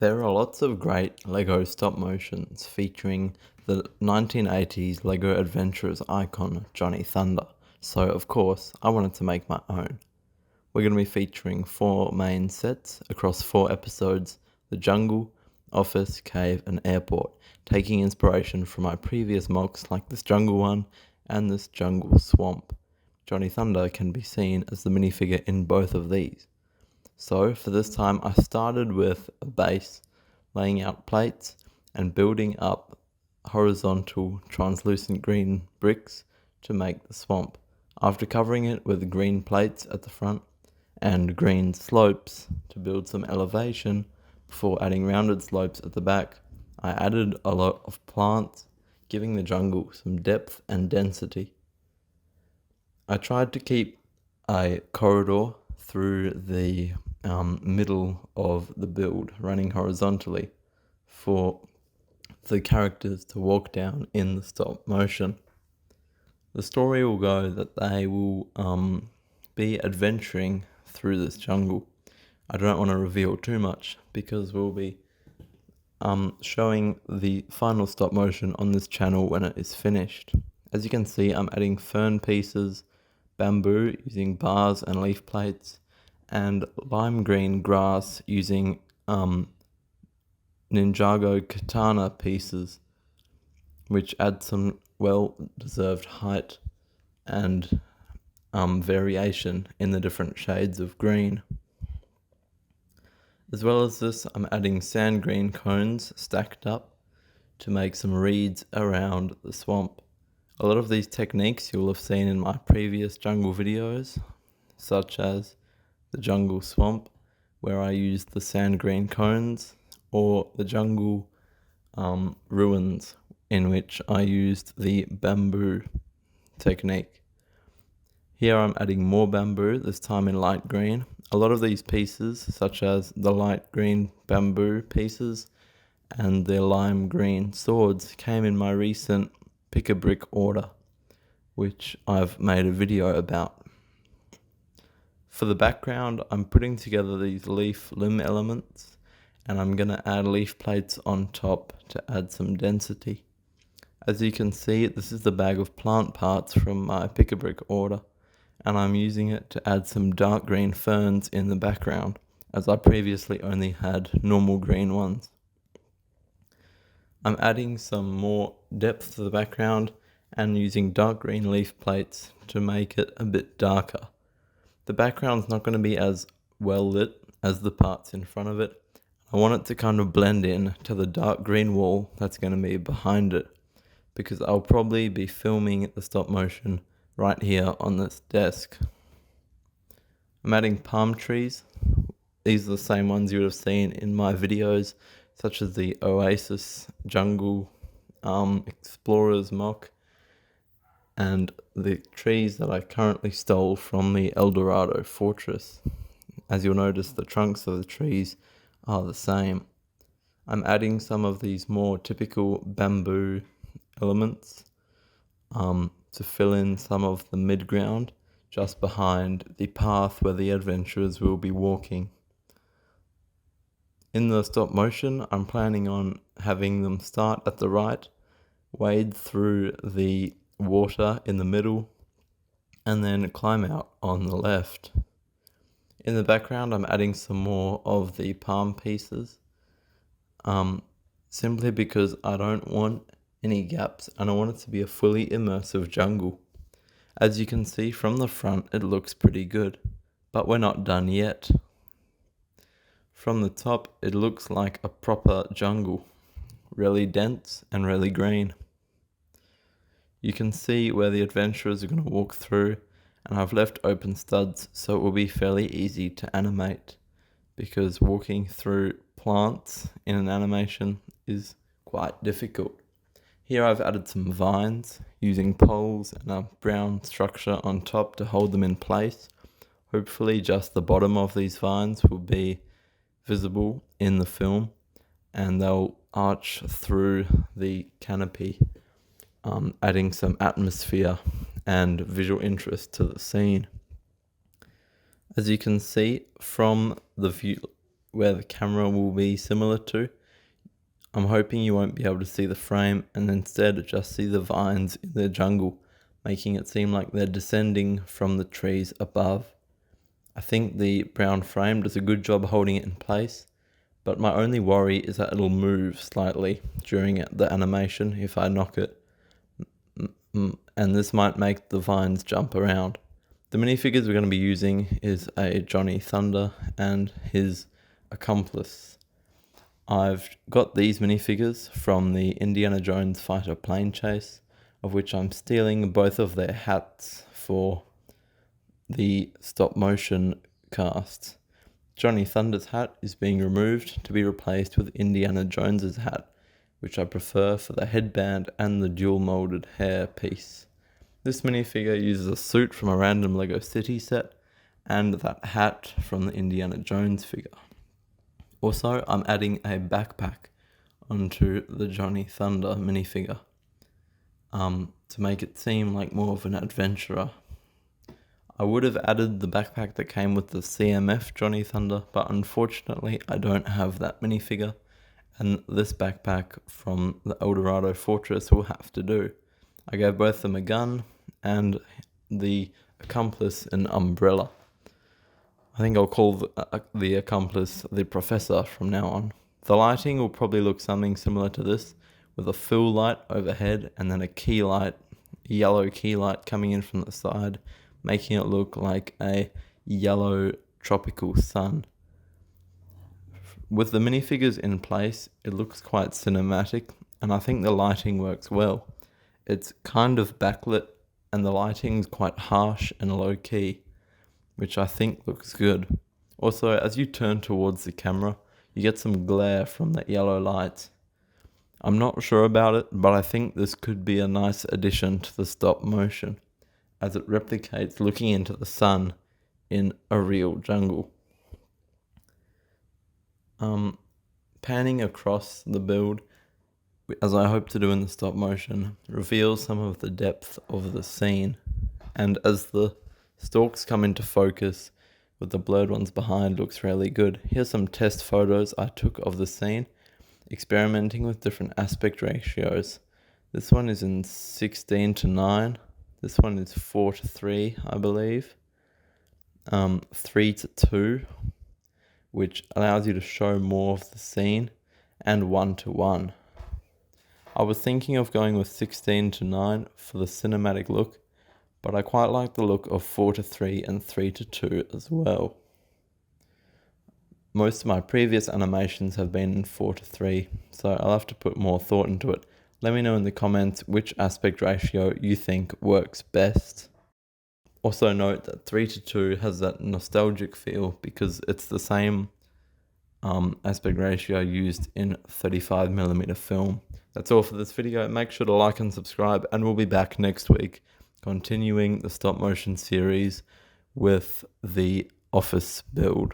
There are lots of great Lego stop motions featuring the 1980s Lego Adventurers icon Johnny Thunder, so of course I wanted to make my own. We're going to be featuring 4 main sets across 4 episodes: the jungle, office, cave and airport, taking inspiration from my previous MOCs like this jungle one and this jungle swamp. Johnny Thunder can be seen as the minifigure in both of these. So for this time I started with a base, laying out plates and building up horizontal translucent green bricks to make the swamp. After covering it with green plates at the front and green slopes to build some elevation before adding rounded slopes at the back, I added a lot of plants, giving the jungle some depth and density. I tried to keep a corridor through the middle of the build running horizontally for the characters to walk down in the stop motion. The story will go that they will be adventuring through this jungle. I don't want to reveal too much because we'll be showing the final stop motion on this channel when it is finished. As you can see, I'm adding fern pieces, bamboo using bars and leaf plates, and lime green grass using Ninjago katana pieces, which add some well-deserved height and variation in the different shades of green. As well as this, I'm adding sand green cones stacked up to make some reeds around the swamp. A lot of these techniques you'll have seen in my previous jungle videos, such as the jungle swamp, where I used the sand green cones, or the jungle ruins, in which I used the bamboo technique. Here I'm adding more bamboo, this time in light green. A lot of these pieces, such as the light green bamboo pieces and the lime green swords, came in my recent pick-a-brick order, which I've made a video about. For the background, I'm putting together these leaf limb elements, and I'm going to add leaf plates on top to add some density. As you can see, this is the bag of plant parts from my pick-a-brick order, and I'm using it to add some dark green ferns in the background, as I previously only had normal green ones. I'm adding some more depth to the background and using dark green leaf plates to make it a bit darker. The background's not going to be as well lit as the parts in front of it. I want it to kind of blend in to the dark green wall that's going to be behind it, because I'll probably be filming the stop motion right here on this desk. I'm adding palm trees. These are the same ones you would have seen in my videos, such as the Oasis Jungle Explorers MOC, and the trees that I currently stole from the El Dorado Fortress. As you'll notice, the trunks of the trees are the same. I'm adding some of these more typical bamboo elements to fill in some of the mid-ground just behind the path where the adventurers will be walking. In the stop motion, I'm planning on having them start at the right, wade through the water in the middle, and then climb out on the left. In the background, I'm adding some more of the palm pieces, simply because I don't want any gaps and I want it to be a fully immersive jungle. As you can see from the front, it looks pretty good, but we're not done yet. From the top, it looks like a proper jungle, really dense and really green. You can see where the adventurers are going to walk through, and I've left open studs so it will be fairly easy to animate, because walking through plants in an animation is quite difficult. Here I've added some vines using poles and a brown structure on top to hold them in place. Hopefully just the bottom of these vines will be visible in the film, and they'll arch through the canopy, adding some atmosphere and visual interest to the scene. As you can see from the view where the camera will be similar to. I'm hoping you won't be able to see the frame and instead just see the vines in the jungle, making it seem like they're descending from the trees above. I think the brown frame does a good job holding it in place, but my only worry is that it'll move slightly during the animation if I knock it, and this might make the vines jump around. The minifigures we're going to be using is a Johnny Thunder and his accomplice. I've got these minifigures from the Indiana Jones fighter plane chase, of which I'm stealing both of their hats for the stop motion cast. Johnny Thunder's hat is being removed to be replaced with Indiana Jones's hat, which I prefer for the headband and the dual molded hair piece. This minifigure uses a suit from a random Lego City set and that hat from the Indiana Jones figure. Also, I'm adding a backpack onto the Johnny Thunder minifigure to make it seem like more of an adventurer. I would have added the backpack that came with the CMF Johnny Thunder, but unfortunately I don't have that minifigure, and this backpack from the Eldorado Fortress will have to do. I gave both them a gun and the accomplice an umbrella. I think I'll call the accomplice the professor from now on. The lighting will probably look something similar to this, with a full light overhead and then a key light, yellow key light coming in from the side, making it look like a yellow tropical sun. With the minifigures in place, it looks quite cinematic, and I think the lighting works well. It's kind of backlit, and the lighting's quite harsh and low-key, which I think looks good. Also, as you turn towards the camera, you get some glare from that yellow light. I'm not sure about it, but I think this could be a nice addition to the stop motion, as it replicates looking into the sun in a real jungle. Panning across the build, as I hope to do in the stop motion, reveals some of the depth of the scene, and as the stalks come into focus with the blurred ones behind, looks really good. Here's some test photos I took of the scene, experimenting with different aspect ratios. This one is in 16:9, this one is 4:3, I believe, 3:2, which allows you to show more of the scene, and 1:1. I was thinking of going with 16:9 for the cinematic look, but I quite like the look of 4:3 and 3:2 as well. Most of my previous animations have been in 4:3, so I'll have to put more thought into it. Let me know in the comments which aspect ratio you think works best. Also note that 3:2 has that nostalgic feel because it's the same aspect ratio used in 35mm film. That's all for this video. Make sure to like and subscribe, and we'll be back next week continuing the stop motion series with the office build.